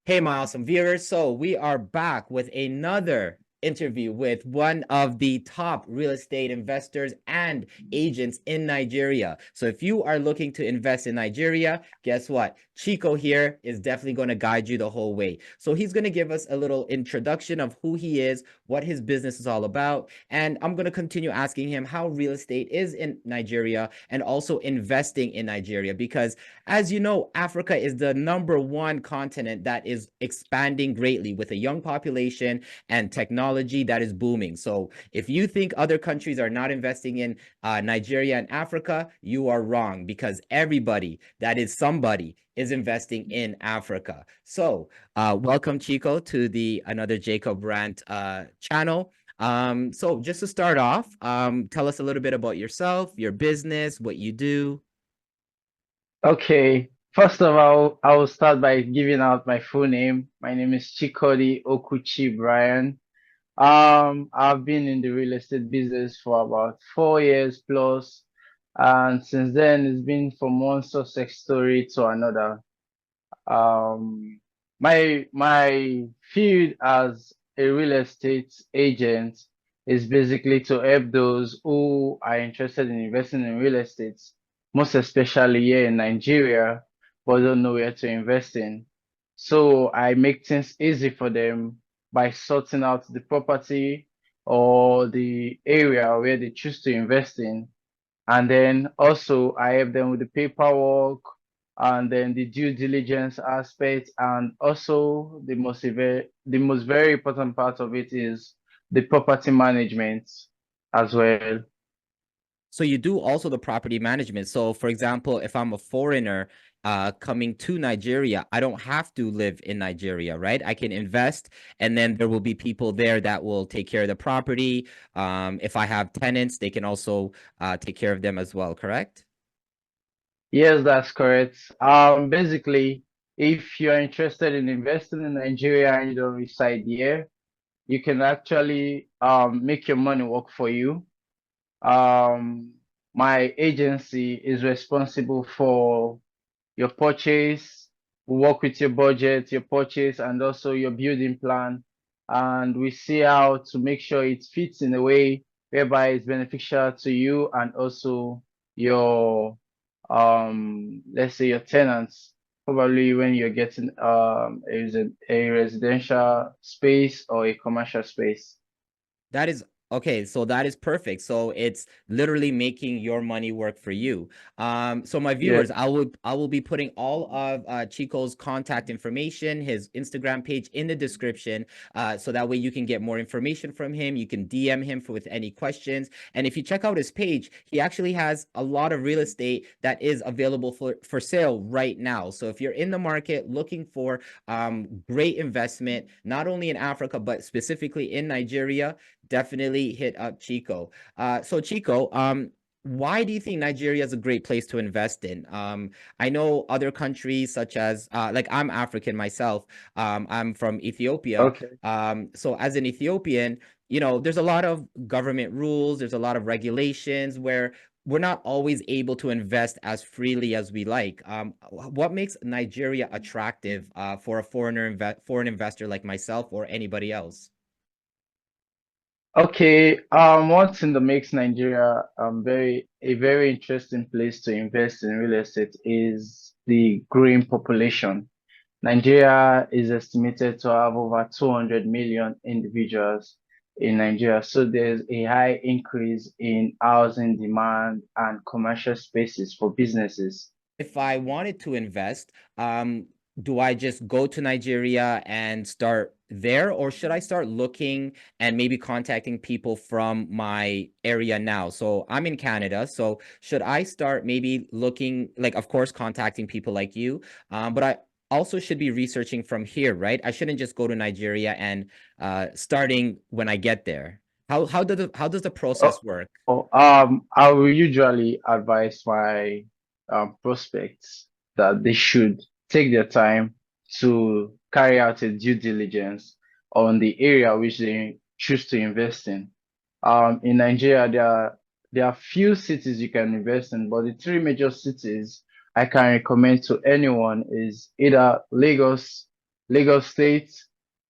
Hey, my awesome viewers. So we are back with another interview with one of the top real estate investors and agents in Nigeria. So if you are looking to invest in Nigeria, guess what? Chiko here is definitely going to guide you the whole way. So he's going to give us a little introduction of who he is, what his business is all about, and I'm going to continue asking him how real estate is in Nigeria and also investing in Nigeria because as you know, Africa is the #1 continent that is expanding greatly with a young population and technology that is booming. So if you think other countries are not investing in Nigeria and Africa, you are wrong because everybody that is somebody is investing in Africa. So welcome, Chiko, to the Another Jacob Rant channel. So just to start off, tell us a little bit about yourself, your business, what you do. Okay, first of all, I will start by giving out my full name. My name is Chikodi Okuchi Brian. I've been in the real estate business for about 4 years plus, and since then it's been from one success story to another. Um, my field as a real estate agent is basically to help those who are interested in investing in real estate, most especially here in Nigeria, but don't know where to invest in. So I make things easy for them by sorting out the property or the area where they choose to invest in, and then also I help them with the paperwork and then the due diligence aspect. And also the most very important part of it is the property management as well. So you do also the property management. So for example, if I'm a foreigner coming to Nigeria, I don't have to live in Nigeria, right? I can invest and then there will be people there that will take care of the property. If I have tenants, they can also take care of them as well, correct? Yes, that's correct. Basically, if you're interested in investing in Nigeria and you don't reside here, you can actually make your money work for you. Um, my agency is responsible for your purchase. We work with your budget, your purchase, and also your building plan. And we see how to make sure it fits in a way whereby it's beneficial to you and also your, let's say your tenants, probably when you're getting a residential space or a commercial space. That is okay, so that is perfect. So it's literally making your money work for you. So my Yeah. viewers, I will be putting all of Chico's contact information, his Instagram page in the description, so that way you can get more information from him. You can DM him with any questions. And if you check out his page, he actually has a lot of real estate that is available for sale right now. So if you're in the market looking for great investment, not only in Africa but specifically in Nigeria, definitely hit up Chiko. So Chiko, why do you think Nigeria is a great place to invest in? I know other countries such as like I'm African myself. I'm from Ethiopia. Okay. So as an Ethiopian, there's a lot of government rules, there's a lot of regulations where we're not always able to invest as freely as we like. What makes Nigeria attractive for a foreign investor like myself or anybody else? Okay, what's in the makes Nigeria a very interesting place to invest in real estate is the growing population. Nigeria is estimated to have over 200 million individuals in Nigeria, so there's a high increase in housing demand and commercial spaces for businesses. If I wanted to invest, do I just go to Nigeria and start there, or should I start looking and maybe contacting people from my area now? So I'm in Canada, so should I start maybe looking, like, of course, contacting people like you, but I also should be researching from here, right? I shouldn't just go to Nigeria and starting when I get there. How does the Oh, process work? I will usually advise my prospects that they should take their time to carry out a due diligence on the area which they choose to invest in. In Nigeria, there are few cities you can invest in, but the three major cities I can recommend to anyone is either Lagos. Lagos State,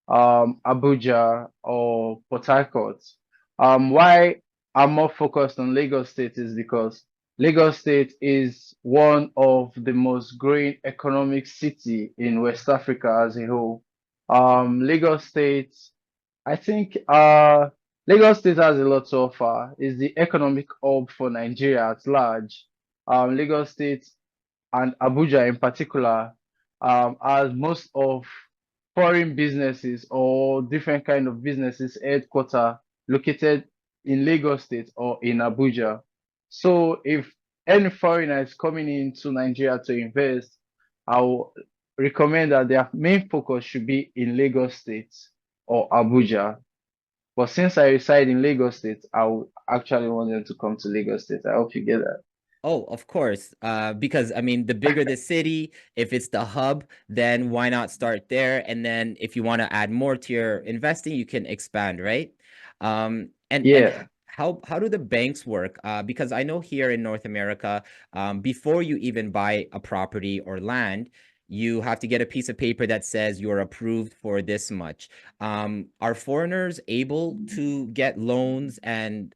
Abuja, or Port Harcourt. Why I'm more focused on Lagos State is because Lagos State is one of the most growing economic city in West Africa as a whole. Lagos State, I think Lagos State has a lot to offer. It's the economic hub for Nigeria at large. Lagos State and Abuja in particular, as most of foreign businesses or different kind of businesses headquarter located in Lagos State or in Abuja. So if any foreigner is coming into Nigeria to invest, I will recommend that their main focus should be in Lagos State or Abuja. But since I reside in Lagos State, I would actually want them to come to Lagos State. I hope you get that. Oh, of course. Because I mean, the bigger the city, if it's the hub, then why not start there? And then if you want to add more to your investing, you can expand, right? And Yeah. how do the banks work? Because I know here in North America, before you even buy a property or land, you have to get a piece of paper that says you're approved for this much. Are foreigners able to get loans and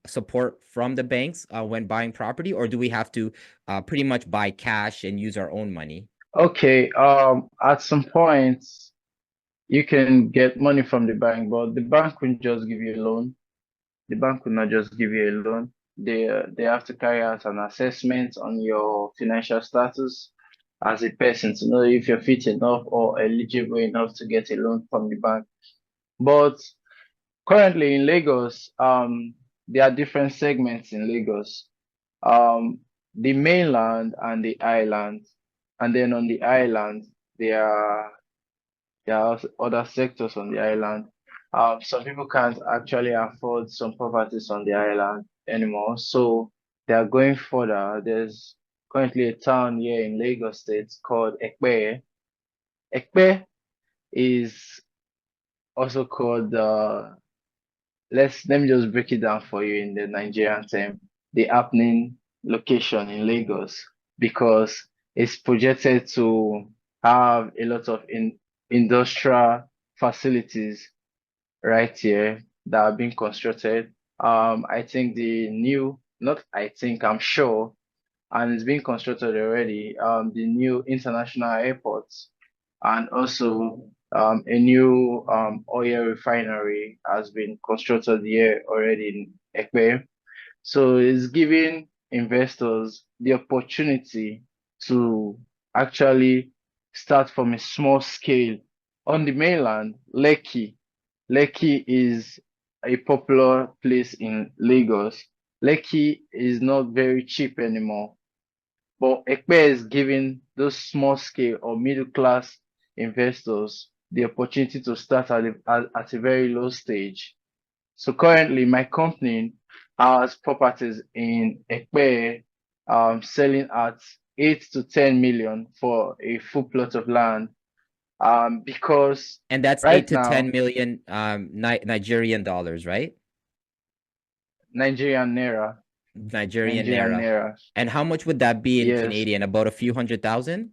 support from the banks when buying property, or do we have to pretty much buy cash and use our own money? Okay. At some point, you can get money from the bank, but the bank will just give you a loan. The bank will not just give you a loan. They have to carry out an assessment on your financial status as a person to know if you're fit enough or eligible enough to get a loan from the bank. But currently in Lagos, there are different segments in Lagos. The mainland and the island, and then on the island, there are there are also other sectors on the island. Some people can't actually afford some properties on the island anymore, so they are going further. There's currently a town here in Lagos State called Ekpe. Ekpe is also called let me just break it down for you in the Nigerian term, the happening location in Lagos, because it's projected to have a lot of industrial facilities right here that are being constructed. I think not I think, I'm sure, and it's being constructed already. The new international airports and also a new oil refinery has been constructed here already in Ekpe. So it's giving investors the opportunity to actually start from a small scale. On the mainland, Lekki is a popular place in Lagos. Lekki is not very cheap anymore, but Ekpe is giving those small scale or middle class investors the opportunity to start at a very low stage. So currently, my company has properties in Ekpe, selling at 8 to 10 million for a full plot of land. Because And that's eight right to ten now, million Nigerian dollars, right? Nigerian naira, Nigerian Nigerian naira. naira, And how much would that be in yes. Canadian? About a few 100,000,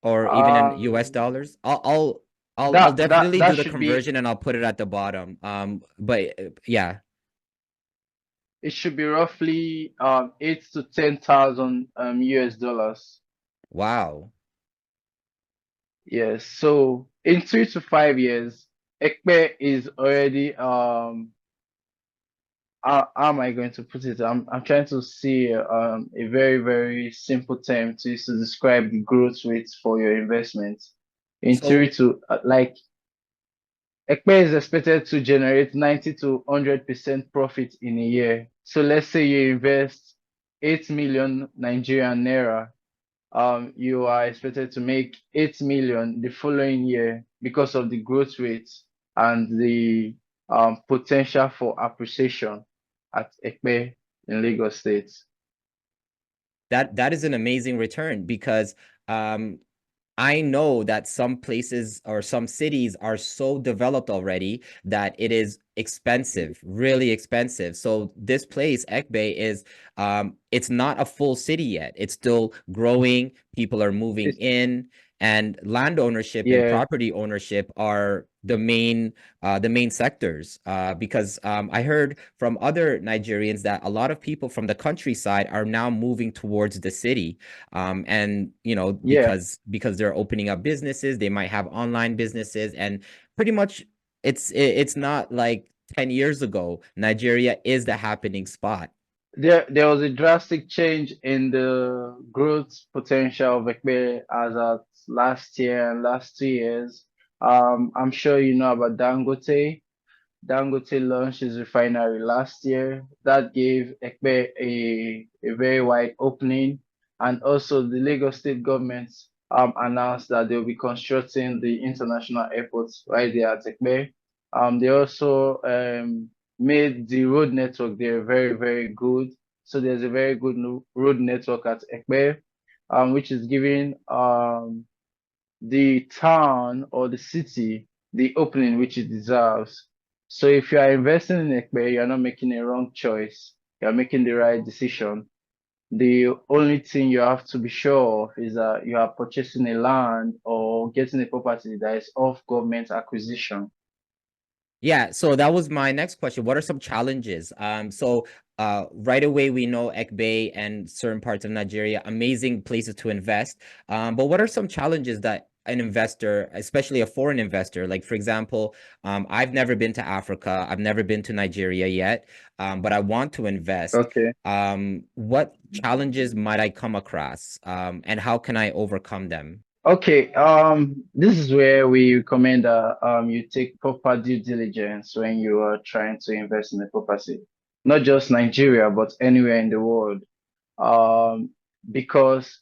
or even in US Um, dollars? I'll definitely that do the should be conversion and I'll put it at the bottom. But yeah. it should be roughly 8 to 10,000 US dollars. Wow. Yes. So in 3 to 5 years, Ekpe is already how am I going to put it? I'm trying to see a very, very simple term to use to describe the growth rates for your investments. In So theory, to like Ekpe is expected to generate 90 to 100% profit in a year. So let's say you invest 8 million Nigerian naira, you are expected to make 8 million the following year because of the growth rate and the potential for appreciation at Ekpe in Lagos State. that is an amazing return because um I know that some places or some cities are so developed already that it is expensive, really expensive. So this place, Ekbe, is it's not a full city yet. It's still growing. People are moving It's in. and land ownership and Yeah, property ownership are the main sectors. Because I heard from other Nigerians that a lot of people from the countryside are now moving towards the city, and yeah. because they're opening up businesses, they might have online businesses, and pretty much it's not like 10 years ago. Nigeria is the happening spot. There was a drastic change in the growth potential of Ekpe as at last year and last 2 years. I'm sure you know about Dangote. Dangote launched his refinery last year. That gave Ekpe a very wide opening. And also the Lagos state government announced that they'll be constructing the international airport right there at Ekpe. They also made the road network there very, very good. So there's a very good road network at Ekpe, which is giving the town or the city the opening which it deserves. So if you are investing in Ekpe, you're not making a wrong choice. You're making the right decision. The only thing you have to be sure of is that you are purchasing a land or getting a property that is off government acquisition. Yeah, so that was my next question. What are some challenges? So right away we know Ekbe and certain parts of Nigeria, amazing places to invest. But what are some challenges that an investor, especially a foreign investor, like for example, I've never been to Africa, I've never been to Nigeria yet, but I want to invest. Okay. What challenges might I come across, and how can I overcome them? Okay, this is where we recommend that you take proper due diligence when you are trying to invest in a property, not just Nigeria, but anywhere in the world. Um, because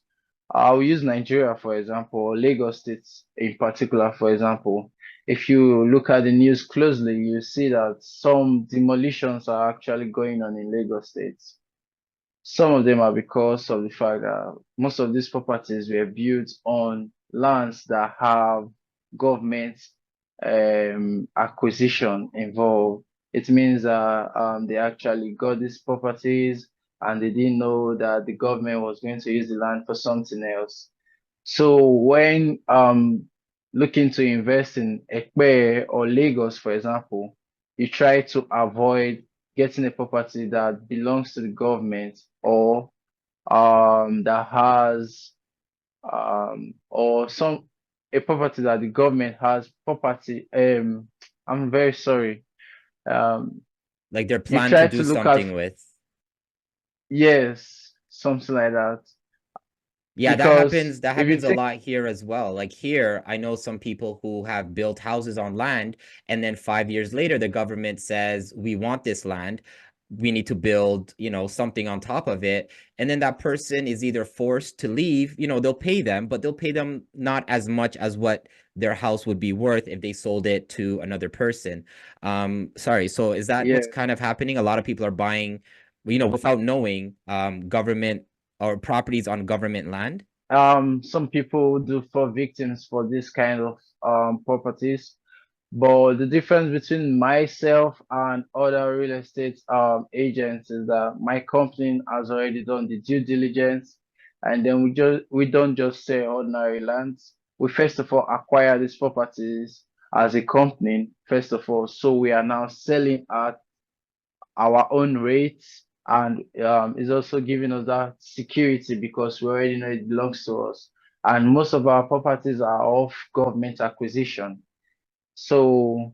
I'll use Nigeria, for example, or Lagos State in particular, for example. If you look at the news closely, you see that some demolitions are actually going on in Lagos State. Some of them are because of the fact that most of these properties were built on lands that have government acquisition involved. It means that they actually got these properties and they didn't know that the government was going to use the land for something else. So when looking to invest in Ekpe or Lagos, for example, you try to avoid getting a property that belongs to the government or that has or some a property that the government has property. I'm very sorry. Um, Like they're you planning to try do to look at, something with. yes, something like that. Yeah, Because that if you happens a take, lot here as well. Like here, I know some people who have built houses on land, and then 5 years later, the government says, we want this land. We need to build, something on top of it. And then that person is either forced to leave, they'll pay them, but they'll pay them not as much as what their house would be worth if they sold it to another person. Sorry, so is that yeah. what's kind of happening? A lot of people are buying, without knowing, government or properties on government land. Some people do fall victims for this kind of properties, but the difference between myself and other real estate agents is that my company has already done the due diligence, and then we don't just sell ordinary lands. We first of all acquire these properties as a company, first of all, so we are now selling at our own rates, and it's also giving us that security because we already know it belongs to us. And most of our properties are off government acquisition. So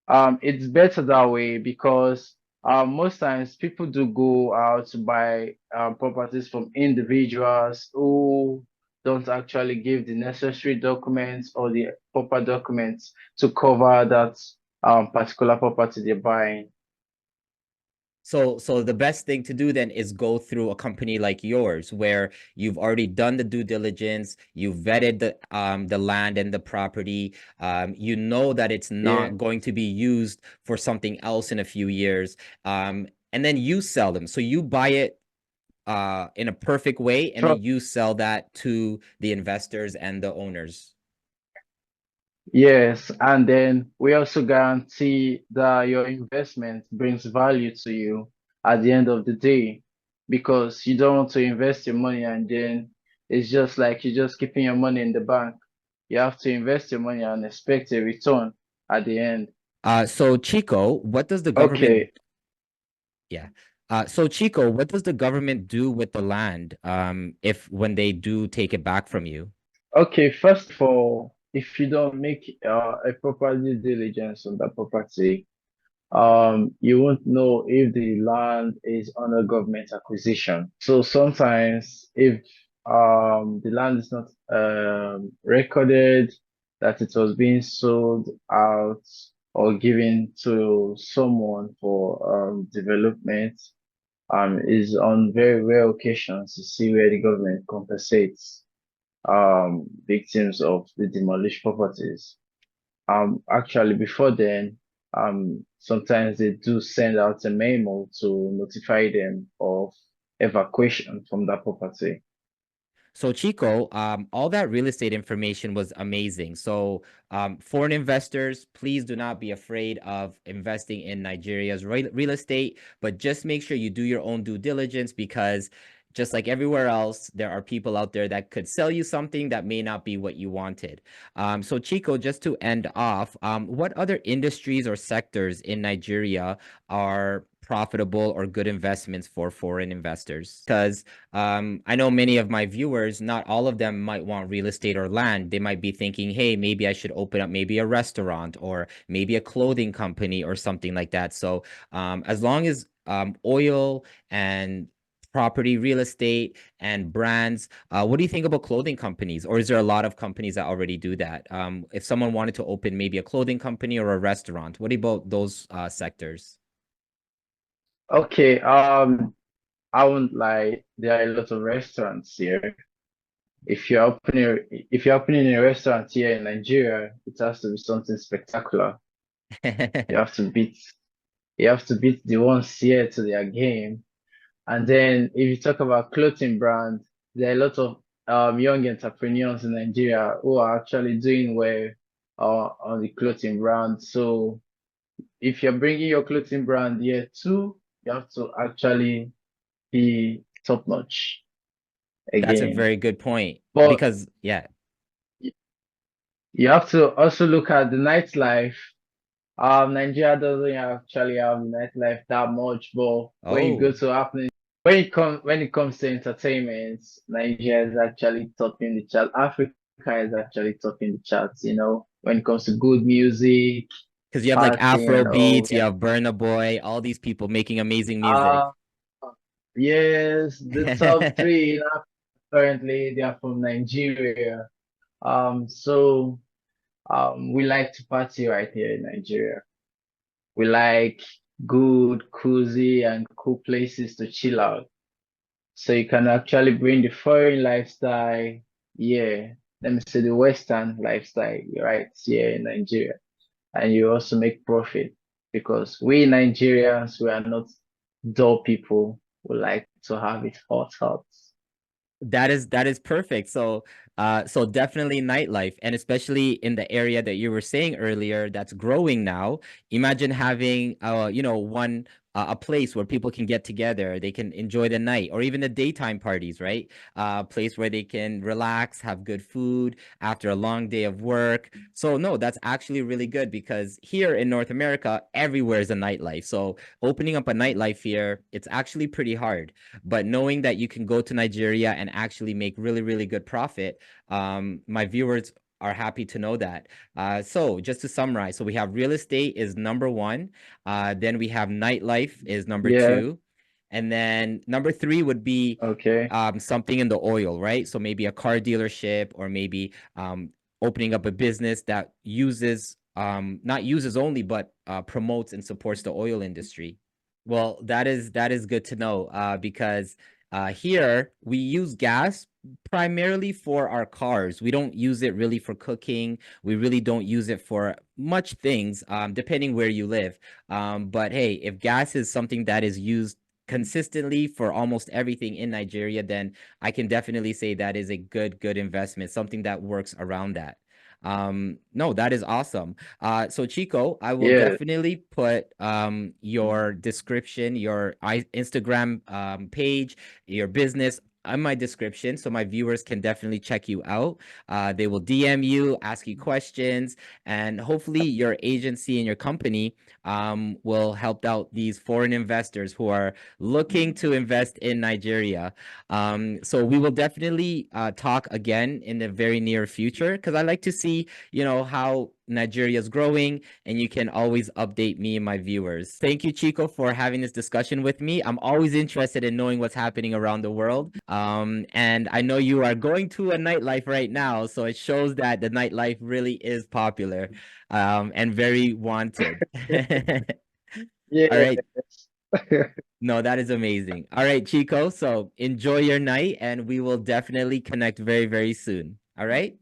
it's better that way because most times people do go out to buy properties from individuals who don't actually give the necessary documents or the proper documents to cover that particular property they're buying. So the best thing to do then is go through a company like yours where you've already done the due diligence, you've vetted the land and the property, you know that it's Yeah. not going to be used for something else in a few years, and then you sell them. So you buy it in a perfect way, and then you sell that to the investors and the owners. Yes, and then we also guarantee that your investment brings value to you at the end of the day because you don't want to invest your money and then it's just like you're just keeping your money in the bank. You have to invest your money and expect a return at the end. So Chico, what does the government, Okay, yeah. So Chico, what does the government do with the land, if when they do take it back from you? okay. First of all, if you don't make a proper due diligence on that property, you won't know if the land is under government acquisition. So sometimes if the land is not recorded that it was being sold out or given to someone for development, is on very rare occasions to see where the government compensates victims of the demolished properties. Actually, before then, sometimes they do send out a memo to notify them of evacuation from that property. So Chico, all that real estate information was amazing. So foreign investors, please do not be afraid of investing in Nigeria's real estate, but just make sure you do your own due diligence because just like everywhere else, there are people out there that could sell you something that may not be what you wanted. So Chico, just to end off, what other industries or sectors in Nigeria are profitable or good investments for foreign investors? Because I know many of my viewers, not all of them might want real estate or land. They might be thinking, hey, maybe I should open up maybe a restaurant or maybe a clothing company or something like that. So as long as oil and property, real estate, and brands, what do you think about clothing companies? Or is there a lot of companies that already do that? If someone wanted to open maybe a clothing company or a restaurant, what about those sectors? Okay, I won't lie, there are a lot of restaurants here. If you're opening a restaurant here in Nigeria, it has to be something spectacular. You have to beat you have to beat the ones here to their game. And then if you talk about clothing brand, there are a lot of young entrepreneurs in Nigeria who are actually doing well on the clothing brand. So if you're bringing your clothing brand here too, you have to actually be top notch That's a again. very good point But because, yeah. you have to also look at the nightlife. Nigeria doesn't actually have nightlife that much, but when you go Oh. to happening, when it comes to entertainment, Nigeria is actually topping the chart. Africa is actually topping the charts, when it comes to good music, Because you have like partying Afro and all. beats, you have Burna Boy, all these people making amazing music. Uh, yes, the top three in Africa currently they are from Nigeria. So we like to party right here in Nigeria. We like good, cozy, and cool places to chill out. So you can actually bring the foreign lifestyle, yeah, let me say the Western lifestyle, right here in Nigeria. And you also make profit because we Nigerians, we are not dull people. We like to have it hot, hot. That is perfect. So definitely nightlife, and especially in the area that you were saying earlier, that's growing now. Imagine having one a place where people can get together, they can enjoy the night, or even the daytime parties, right? A place where they can relax, have good food after a long day of work. So no, that's actually really good because here in North America, everywhere is a nightlife. So opening up a nightlife here, it's actually pretty hard. But knowing that you can go to Nigeria and actually make really, really good profit, my viewers are happy to know that. So just to summarize, so we have real estate is number one. Then we have nightlife is number Yeah, two. And then number three would be okay. something in the oil, right? So maybe a car dealership or maybe opening up a business that uses, not uses only, but promotes and supports the oil industry. Well, that is good to know because here we use gas primarily for our cars. We don't use it really for cooking. We really don't use it for much things, depending where you live. But hey, if gas is something that is used consistently for almost everything in Nigeria, then I can definitely say that is a good investment, something that works around that. No, that is awesome. So Chico, I will Yeah, definitely put your description, your Instagram page, your business on my description, so my viewers can definitely check you out. They will DM you, ask you questions, and hopefully your agency and your company will help out these foreign investors who are looking to invest in Nigeria. So we will definitely talk again in the very near future, because I like to see, how Nigeria is growing, and you can always update me and my viewers. Thank you, Chico, for having this discussion with me. I'm always interested in knowing what's happening around the world. And I know you are going to a nightlife right now, so it shows that the nightlife really is popular, and very wanted. All Yes. right. No, that is amazing. All right, Chico. So enjoy your night, and we will definitely connect very, very soon. All right.